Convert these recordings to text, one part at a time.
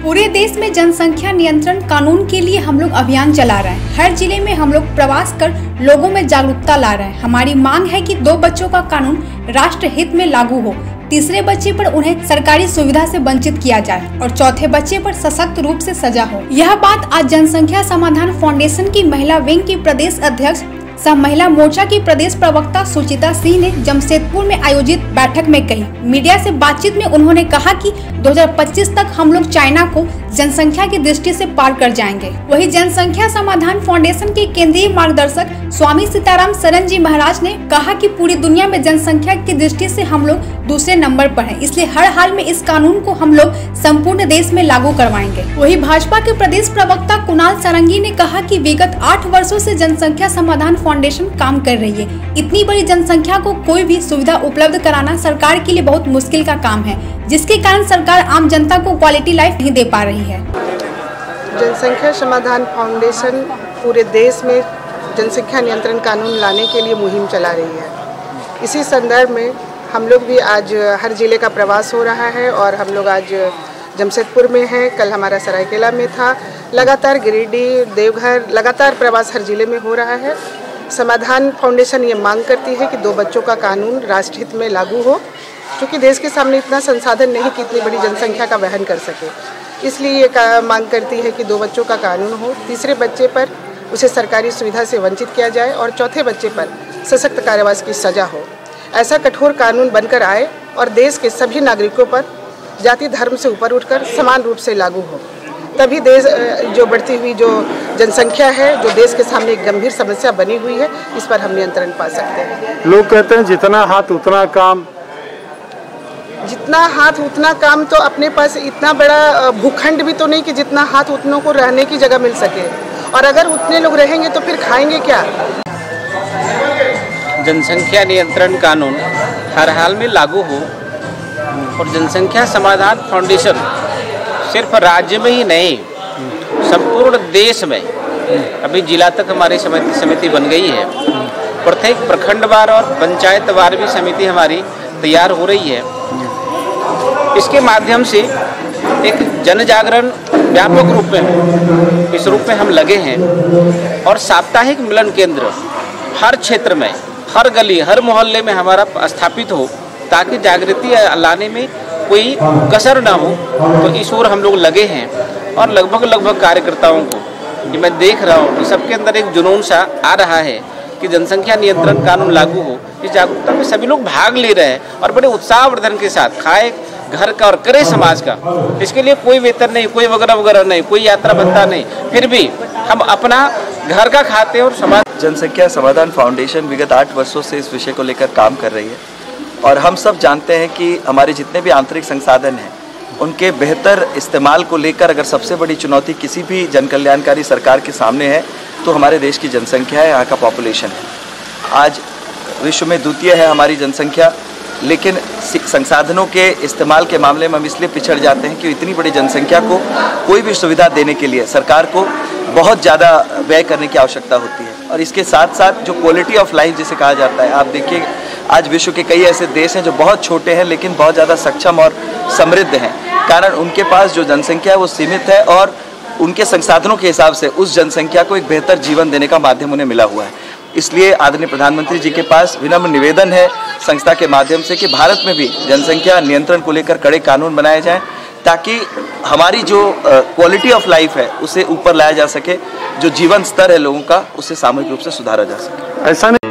पूरे देश में जनसंख्या नियंत्रण कानून के लिए हम लोग अभियान चला रहे हैं। हर जिले में हम लोग प्रवास कर लोगों में जागरूकता ला रहे हैं। हमारी मांग है कि 2 बच्चों का कानून राष्ट्र हित में लागू हो, तीसरे बच्चे पर उन्हें सरकारी सुविधा से वंचित किया जाए और चौथे बच्चे पर सशक्त रूप से सजा हो। यह बात आज जनसंख्या समाधान फाउंडेशन की महिला विंग की प्रदेश अध्यक्ष सह महिला मोर्चा की प्रदेश प्रवक्ता सुचिता सिंह ने जमशेदपुर में आयोजित बैठक में कही। मीडिया से बातचीत में उन्होंने कहा कि 2025 तक हम लोग चाइना को जनसंख्या की दृष्टि से पार कर जाएंगे। वहीं जनसंख्या समाधान फाउंडेशन के केंद्रीय मार्गदर्शक स्वामी सीताराम शरण जी महाराज ने कहा कि पूरी दुनिया में जनसंख्या की दृष्टि से हम लोग दूसरे नंबर पर हैं, इसलिए हर हाल में इस कानून को हम लोग संपूर्ण देश में लागू करवाएंगे। वहीं भाजपा के प्रदेश प्रवक्ता कुणाल सारंगी ने कहा कि विगत 8 वर्षों से जनसंख्या समाधान फाउंडेशन काम कर रही है। इतनी बड़ी जनसंख्या को कोई भी सुविधा उपलब्ध कराना सरकार के लिए बहुत मुश्किल का काम है, जिसके कारण सरकार आम जनता को क्वालिटी लाइफ नहीं दे पा रही है। जनसंख्या समाधान फाउंडेशन पूरे देश में जनसंख्या नियंत्रण कानून लाने के लिए मुहिम चला रही है। इसी संदर्भ में हम लोग भी आज हर जिले का प्रवास हो रहा है और हम लोग आज जमशेदपुर में हैं, कल हमारा सरायकेला में था, लगातार गिरिडीह, देवघर, लगातार प्रवास हर जिले में हो रहा है। समाधान फाउंडेशन ये मांग करती है कि 2 बच्चों का कानून राष्ट्रहित में लागू हो, क्योंकि देश के सामने इतना संसाधन नहीं कि इतनी बड़ी जनसंख्या का वहन कर सके। इसलिए ये मांग करती है कि 2 बच्चों का कानून हो, तीसरे बच्चे पर उसे सरकारी सुविधा से वंचित किया जाए और चौथे बच्चे पर सशक्त कारावास की सजा हो। ऐसा कठोर कानून बनकर आए और देश के सभी नागरिकों पर जाति धर्म से ऊपर उठकर समान रूप से लागू हो, तभी देश जो बढ़ती हुई जो जनसंख्या है, जो देश के सामने एक गंभीर समस्या बनी हुई है, इस पर हम नियंत्रण पा सकते हैं। लोग कहते हैं जितना हाथ उतना काम। जितना हाथ उतना काम तो अपने पास इतना बड़ा भूखंड भी तो नहीं कि जितना हाथ उतनों को रहने की जगह मिल सके, और अगर उतने लोग रहेंगे तो फिर खाएंगे क्या। जनसंख्या नियंत्रण कानून हर हाल में लागू हो और जनसंख्या समाधान फाउंडेशन सिर्फ राज्य में ही नहीं, संपूर्ण देश में, अभी जिला तक हमारी समिति बन गई है। प्रत्येक प्रखंडवार और पंचायतवार भी समिति हमारी तैयार हो रही है। इसके माध्यम से एक जन जागरण व्यापक रूप में इस रूप में हम लगे हैं और साप्ताहिक मिलन केंद्र हर क्षेत्र में, हर गली, हर मोहल्ले में हमारा स्थापित हो, ताकि जागृति लाने में कोई कसर ना हो। तो इस ओर हम लोग लगे हैं और लगभग कार्यकर्ताओं को ये मैं देख रहा हूँ कि सबके अंदर एक जुनून सा आ रहा है कि जनसंख्या नियंत्रण कानून लागू हो। इस जागरूकता में सभी लोग भाग ले रहे हैं और बड़े उत्साहवर्धन के साथ खाए घर का और करे समाज का। इसके लिए कोई वेतन नहीं, कोई वगैरह नहीं, कोई यात्रा भत्ता नहीं, फिर भी हम अपना घर का खाते हैं और समाज। जनसंख्या समाधान फाउंडेशन विगत 8 वर्षों से इस विषय को लेकर काम कर रही है और हम सब जानते हैं कि हमारे जितने भी आंतरिक संसाधन हैं उनके बेहतर इस्तेमाल को लेकर अगर सबसे बड़ी चुनौती किसी भी जन कल्याणकारी सरकार के सामने है तो हमारे देश की जनसंख्या है, यहाँ का पॉपुलेशन है। आज विश्व में द्वितीय है हमारी जनसंख्या, लेकिन संसाधनों के इस्तेमाल के मामले में हम इसलिए पिछड़ जाते हैं कि इतनी बड़ी जनसंख्या को कोई भी सुविधा देने के लिए सरकार को बहुत ज़्यादा व्यय करने की आवश्यकता होती है। और इसके साथ साथ जो क्वालिटी ऑफ लाइफ जिसे कहा जाता है, आप देखिए आज विश्व के कई ऐसे देश हैं जो बहुत छोटे हैं लेकिन बहुत ज़्यादा सक्षम और समृद्ध हैं, कारण उनके पास जो जनसंख्या है वो सीमित है और उनके संसाधनों के हिसाब से उस जनसंख्या को एक बेहतर जीवन देने का माध्यम उन्हें मिला हुआ है। इसलिए आदरणीय प्रधानमंत्री जी के पास विनम्र निवेदन है संस्था के माध्यम से कि भारत में भी जनसंख्या नियंत्रण को लेकर कड़े कानून बनाए जाएं, ताकि हमारी जो क्वालिटी ऑफ लाइफ है उसे ऊपर लाया जा सके, जो जीवन स्तर है लोगों का उसे सामूहिक रूप से सुधारा जा सके। ऐसा नहीं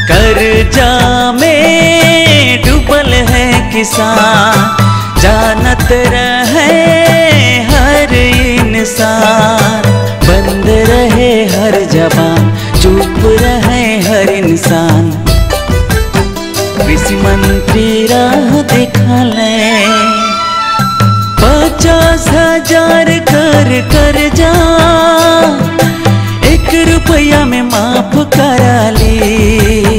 कर्जा में डूबल है किसान, जानत रहे हर इंसान, बंद रहे हर जबान, चुप रहे हर इंसान। कृषि मंत्री राह दिखाले 50,000 कर जा 1 रुपया में माफ करा ली।